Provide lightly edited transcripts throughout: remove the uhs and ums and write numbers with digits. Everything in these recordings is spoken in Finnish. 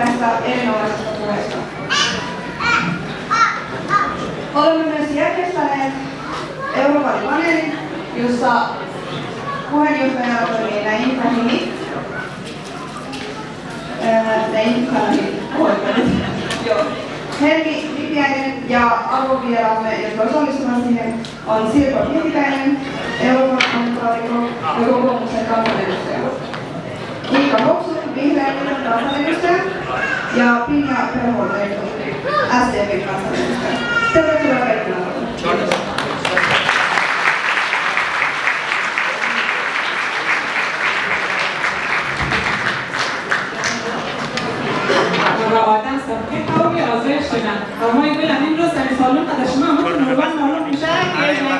tästä erinomaisesta puheesta. Olemme myös järjestäneet Eurovaalipaneelin, jossa puheenjohtajana toimii Näin Fahimi. Helmi Lipiäinen ja arvovieraamme, jotka osallistuvat siihen, on Sirpa Pietikäinen, europarlamentaarikko ja kokoomuksen kansanedustaja. Iikka Hopsu, vihreän kansanedustaja ja Pinja Perholten, SDP:n kansanedustaja. Tervetuloa kaikille. Moi kyllä minusta se on nyt tässä mä mutta mulla on ollut sääkiä.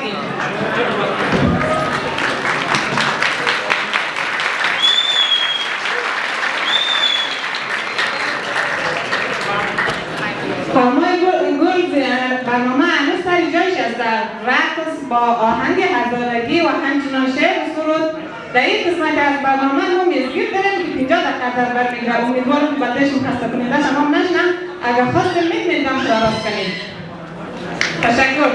برنامه هنوز سر جایش از رقص با آهنگ هزارگی و همچنان شعر و سرود در این قسمت از برنامه ما میزگیر داریم که 50 دقیقه در بر میگه. امیدوارم که بعدش خسته کننده تمام نشنم. اگر خواستم میتونید دم شراز کنید. تشکر.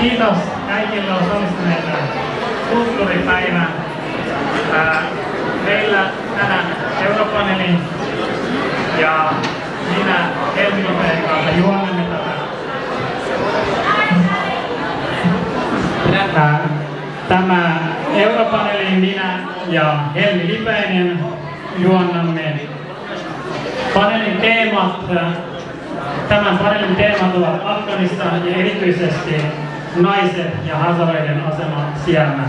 Kiitos kaikille osallistuneille kulttuuripäivään. Meillä tänään Europaneelin ja minä Helmi Lipeän kanssa juonnamme tätä. Tämä Europaneelin minä ja Helmi Lipeinen juonnamme paneelin teemat. Tämän paneelin teemat ovat Afganistan ja erityisesti naiset ja hazareiden asema siellä.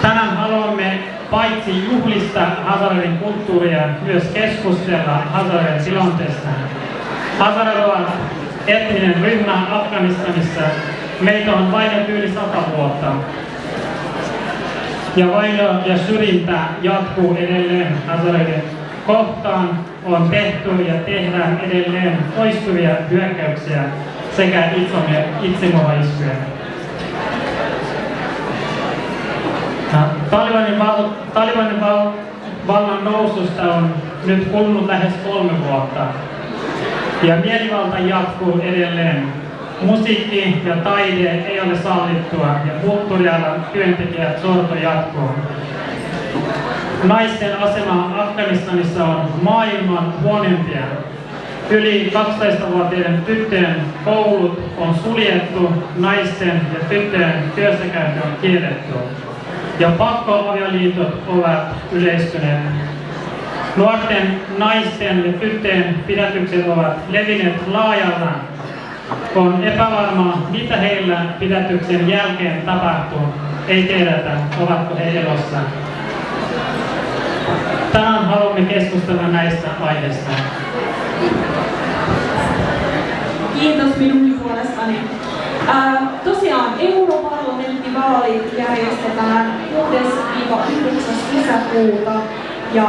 Tänään haluamme paitsi juhlistaa hazareiden kulttuuria, myös keskustella hazareiden tilanteesta. Hazareet ovat etninen ryhmä Afganistanissa. Meitä on vainottu yli 100 vuotta. Ja vaino ja syrjintä jatkuu edelleen hazareiden kohtaan. On tehty ja tehdään edelleen toistuvia hyökkäyksiä sekä itsemurhaiskuja. Talibanin vallan noususta on nyt kulunut lähes 3 vuotta. Ja mielivalta jatkuu edelleen. Musiikki ja taide ei ole sallittua ja kulttuurialan työntekijät sorto jatkuu. Naisten asema Afganistanissa on maailman huonoimpia. Yli 12-vuotiaiden tyttöjen koulut on suljettu, naisten ja tyttöjen työssäkäynti on kielletty. Ja pakkoavioliitot ovat yleistyneet. Nuorten naisten ja tyttöjen pidätykset ovat levinneet laajalta. On epävarmaa, mitä heillä pidätyksen jälkeen tapahtuu. Ei tiedetä, ovatko he elossa. Tänään haluamme keskustella näistä aiheista. Kiitos minun puolestani. Tosiaan europarlamenttivaalit järjestetään 6-9. kesäkuuta ja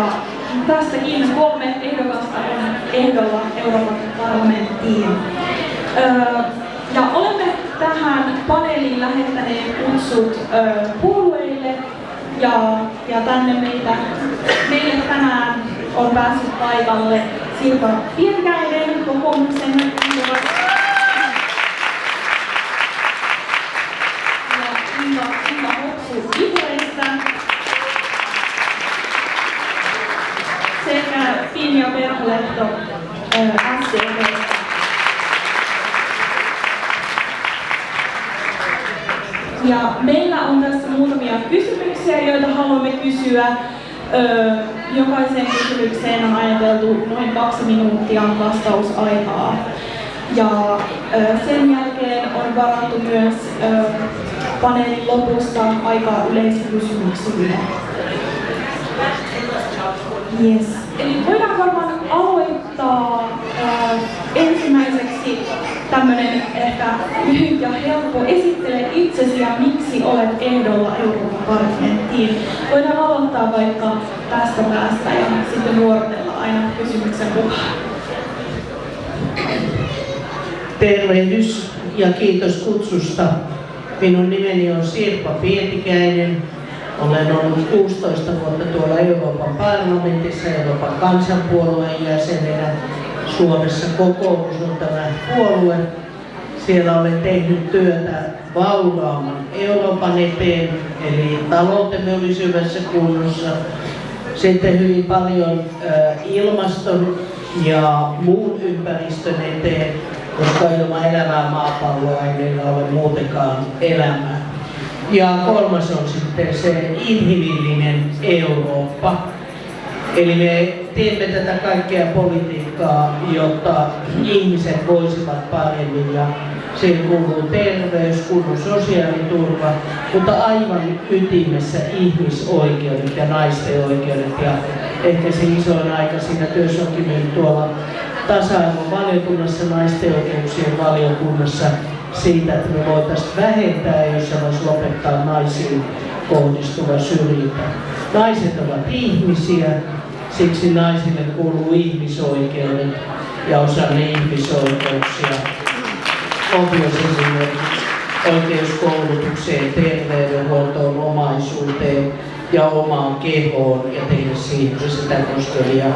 tästäkin 3 ehdokasta on ehdolla Euroopan parlamenttiin. Ja olemme tähän paneeliin lähettäneet kutsut puolueille ja tänne meille tänään on päässyt paikalle Sirpa Pietikäinen kokoomuksen ja Inga Hopsu vihreistä Minja Perholehto SDP:stä. Ja meillä on tässä muutamia kysymyksiä, joita haluamme kysyä. Jokaiseen kysymykseen on ajateltu noin 2 minuuttia vastausaikaa. Ja sen jälkeen on varattu myös paneelin lopusta aikaa yleiskysymyksille. Yes. Eli voidaan varmaan aloittaa ensimmäiseksi tämmönen ehkä lyhyt ja helppo. Esittele itsesi ja miksi olet ehdolla Euroopan parlamenttiin. Voidaan aloittaa vaikka tästä päästä ja sitten vuorotella aina kysymyksen mukaan. Tervehdys ja kiitos kutsusta. Minun nimeni on Sirpa Pietikäinen. Olen ollut 16 vuotta tuolla Euroopan parlamentissa Euroopan kansanpuolueen jäsenenä. Suomessa kokoomus on tämä puolue. Siellä olen tehnyt työtä vauraamman Euroopan eteen, eli taloutemme olisi hyvässä kunnossa. Sitten hyvin paljon ilmaston ja muun ympäristön eteen, koska ilman elävää maapalloa ei meillä ole muutenkaan elämää. Ja kolmas on sitten se inhimillinen Eurooppa. Eli me teemme tätä kaikkea politiikkaa, jotta ihmiset voisivat paremmin ja siihen kuuluu terveys, kunnon sosiaaliturva, mutta aivan ytimessä ihmisoikeudet ja naisten oikeudet. Ja ehkä se isoin aika siinä työssä onkin mennyt tuolla tasa-arvon valiokunnassa, naisten oikeuksien valiokunnassa siitä, että me voitaisiin vähentää, jos voisi lopettaa naisiin kohdistuva syrjintä. Naiset ovat ihmisiä, siksi naisille kuuluu ihmisoikeudet ja osa ne ihmisoikeuksia on myös esimerkiksi oikeus koulutukseen, terveydenhuoltoon, omaisuuteen ja omaan kehoon ja tehdä siihen sitä koskevia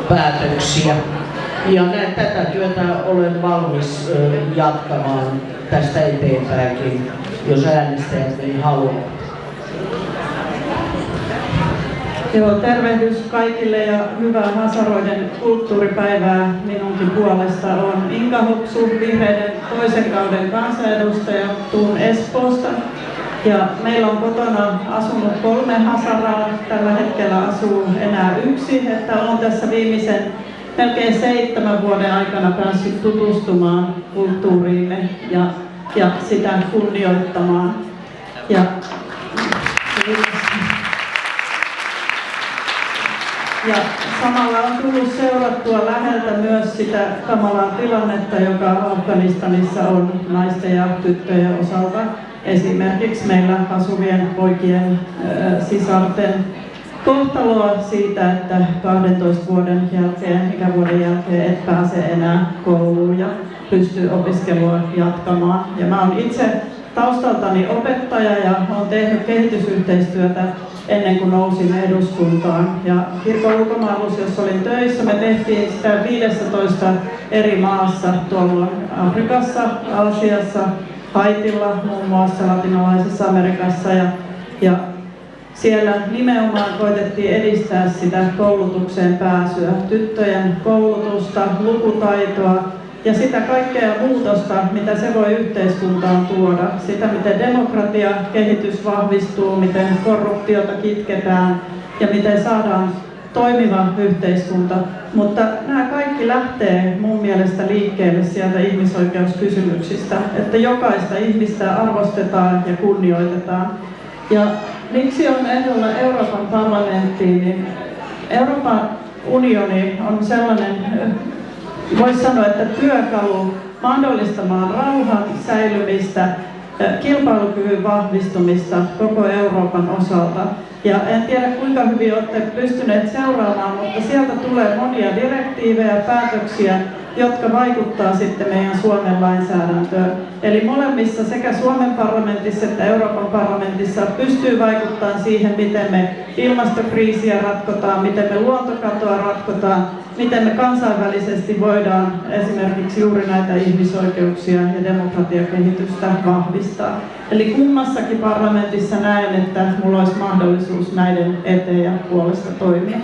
päätöksiä. Ja tätä työtä olen valmis jatkamaan tästä eteenpäinkin, jos äänestäjät niin haluavat. Joo, tervehdys kaikille ja hyvää Hasaroiden kulttuuripäivää minunkin puolesta. On Inka Hopsu, vihreiden toisen kauden kansanedustaja, tuun Espoosta. Ja meillä on kotona asunut 3 Hasaraa, tällä hetkellä asuu enää 1, että olen tässä viimeisen melkein 7 vuoden aikana päässyt tutustumaan kulttuuriimme ja sitä kunnioittamaan. Ja samalla on tullut seurattua läheltä myös sitä kamalaa tilannetta, joka Afganistanissa on naisten ja tyttöjen osalta. Esimerkiksi meillä asuvien poikien sisarten kohtaloa siitä, että 12 vuoden jälkeen, ikävuoden jälkeen et pääse enää kouluun ja pystyy opiskelua jatkamaan. Ja mä oon itse taustaltani opettaja ja olen tehnyt kehitysyhteistyötä ennen kuin nousin eduskuntaan. Ja kirkon ulkomaanus, jossa olin töissä, me tehtiin sitä 15 eri maassa, tuolla Afrikassa, Aasiassa, Haitilla, muun muassa Latinalaisessa Amerikassa. Ja siellä nimenomaan koitettiin edistää sitä koulutukseen pääsyä, tyttöjen koulutusta, lukutaitoa ja sitä kaikkea muutosta, mitä se voi yhteiskuntaan tuoda. Sitä, miten demokratia, kehitys vahvistuu, miten korruptiota kitketään ja miten saadaan toimiva yhteiskunta. Mutta nämä kaikki lähtee mun mielestä liikkeelle sieltä ihmisoikeuskysymyksistä, että jokaista ihmistä arvostetaan ja kunnioitetaan. Ja miksi on ehdolla Euroopan parlamenttiin, niin Euroopan unioni on sellainen, voisi sanoa, että työkalu mahdollistamaan rauhan säilymistä, kilpailukyvyn vahvistumista koko Euroopan osalta. Ja en tiedä kuinka hyvin olette pystyneet seuraamaan, mutta sieltä tulee monia direktiivejä ja päätöksiä, jotka vaikuttaa sitten meidän Suomen lainsäädäntöön. Eli molemmissa sekä Suomen parlamentissa että Euroopan parlamentissa pystyy vaikuttamaan siihen, miten me ilmastokriisiä ratkotaan, miten me luontokatoa ratkotaan, miten me kansainvälisesti voidaan esimerkiksi juuri näitä ihmisoikeuksia ja demokratiakehitystä vahvistaa. Eli kummassakin parlamentissa näen, että minulla olisi mahdollisuus näiden eteen ja puolesta toimia.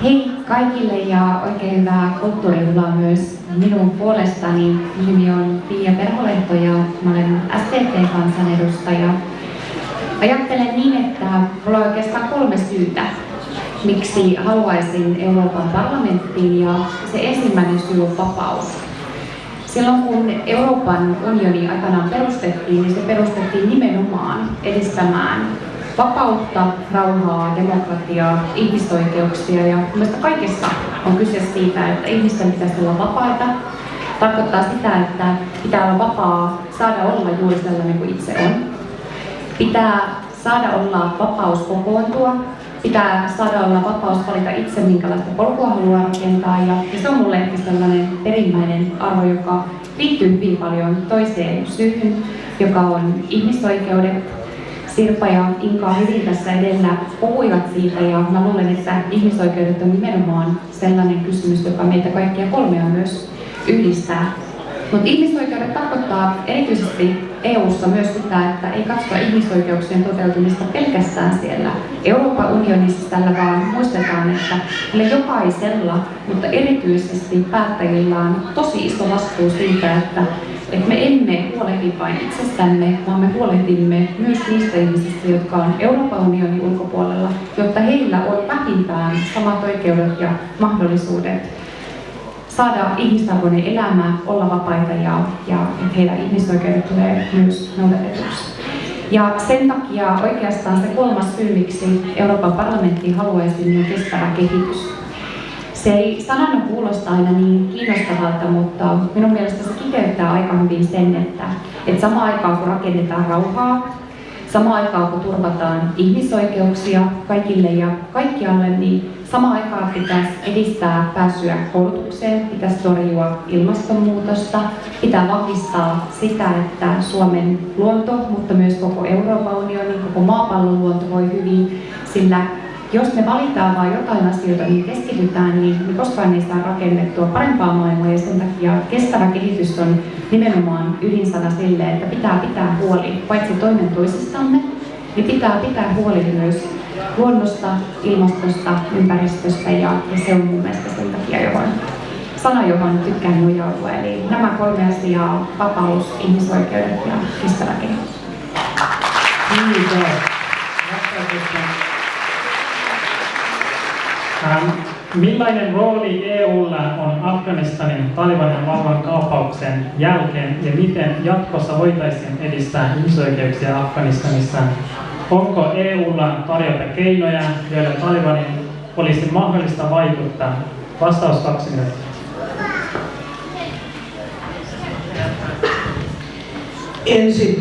Hei kaikille ja oikein hyvää kulttuurijuhlaa myös minun puolestani. Nimi on Pia Perholehto ja mä olen SDT-kansanedustaja. Ajattelen niin, että mulla on oikeastaan 3 syytä, miksi haluaisin Euroopan parlamenttiin, ja se ensimmäinen syy on vapaus. Silloin kun Euroopan unioni aikanaan perustettiin, niin se perustettiin nimenomaan edistämään vapautta, rauhaa, demokratiaa, ihmisoikeuksia, ja mielestäni kaikessa on kyse siitä, että ihmisten pitäisi olla vapaita. Tarkoittaa sitä, että pitää olla vapaa saada olla juuri sellainen kuin itse on. Pitää saada olla vapaus kokoontua. Pitää saada olla vapaus valita itse, minkälaista polkua haluaa rakentaa. Ja se on mulle ehkä sellainen perimmäinen arvo, joka liittyy hyvin paljon toiseen syyhyn, joka on ihmisoikeudet. Sirpa ja Inka hyvin tässä edellä puhuivat siitä, ja mä luulen, että ihmisoikeudet on nimenomaan sellainen kysymys, joka meitä kaikkia 3 myös yhdistää. Mutta ihmisoikeudet tarkoittaa erityisesti EU:ssa myös sitä, että ei katsota ihmisoikeuksien toteutumista pelkästään siellä Euroopan unionin sisällä, vaan muistetaan, että meillä jokaisella, mutta erityisesti päättäjillä on tosi iso vastuu siitä, että me emme huolehdi vain itsestämme, vaan me huolehdimme myös niistä ihmisistä, jotka on Euroopan unionin ulkopuolella, jotta heillä on vähintään samat oikeudet ja mahdollisuudet saada ihmisarvoinen elämä, olla vapaita ja että heidän ihmisoikeudet tulee myös noudatetuksi. Ja sen takia oikeastaan se 3. syy, miksi Euroopan parlamenttiin haluaisin, on kestävä kehitys. Se ei sanana kuulosta aina niin kiinnostavalta, mutta minun mielestä se kiteyttää aika hyvin sen, että samaan aikaan kun rakennetaan rauhaa, samaan aikaan kun turvataan ihmisoikeuksia kaikille ja kaikkialle, niin samaan aikaan pitäisi edistää pääsyä koulutukseen, pitäisi torjua ilmastonmuutosta, pitää vahvistaa sitä, että Suomen luonto, mutta myös koko Euroopan unionin, koko maapallon luonto voi hyvin, sillä jos me valitaan vain jotain asioita, niin keskitytään, niin koskaan ei saa rakennettua parempaa maailmaa, ja sen takia kestävä kehitys on nimenomaan ydinsana sille, että pitää pitää huoli paitsi toinen toisistamme, niin pitää pitää huoli myös luonnosta, ilmastosta, ympäristöstä, ja se on mun mielestä sen takia sana, johon tykkään nojautua. Eli nämä 3 asiaa: vapaus, ihmisoikeudet ja kestävä kehitys. Millainen rooli EU:lla on Afganistanin Talibanin vallan kaappauksen jälkeen, ja miten jatkossa voitaisiin edistää ihmisoikeuksia Afganistanissa? Onko EU:lla tarjota keinoja, joilla Talibanin olisi mahdollista vaikuttaa? Vastaus 2 minuuttia. Ensin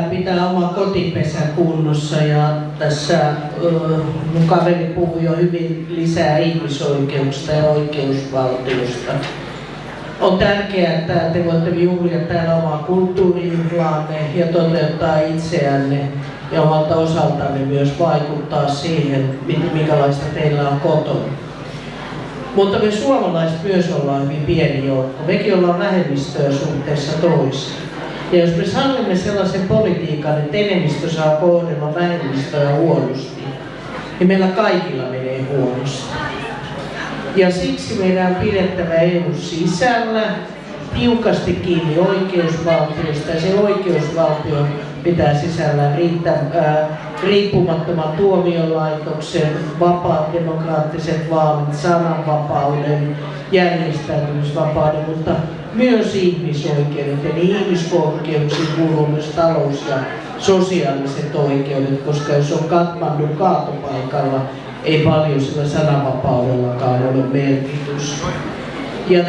pitää oma kotipesä kunnossa, ja tässä mun kaveri puhui jo hyvin lisää ihmisoikeuksista ja oikeusvaltiosta. On tärkeää, että te voitte juhlia täällä omaa kulttuurijuhlaanne ja toteuttaa itseänne ja omalta osaltanne myös vaikuttaa siihen, minkälaista teillä on kotona. Mutta me suomalaiset myös ollaan hyvin pieni joukko. Mekin ollaan vähemmistöä suhteessa toisiin. Ja jos me sallimme sellaisen politiikan, että enemmistö saa kohdella vähemmistöä huonosti, niin meillä kaikilla menee huonosti. Ja siksi meidän on pidettävä EU:n sisällä tiukasti kiinni oikeusvaltiosta, ja se oikeusvaltio pitää sisällä riippumattoman tuomiolaitoksen, vapaat demokraattiset vaalit, sananvapauden, järjestäytymisvapauden, mutta myös ihmisoikeudet. Eli ihmisoikeuksiin kuuluu myös talous- ja sosiaaliset oikeudet, koska jos on Katmandun kaatopaikalla, ei paljon sillä sananvapaudellakaan ole merkitystä. Ja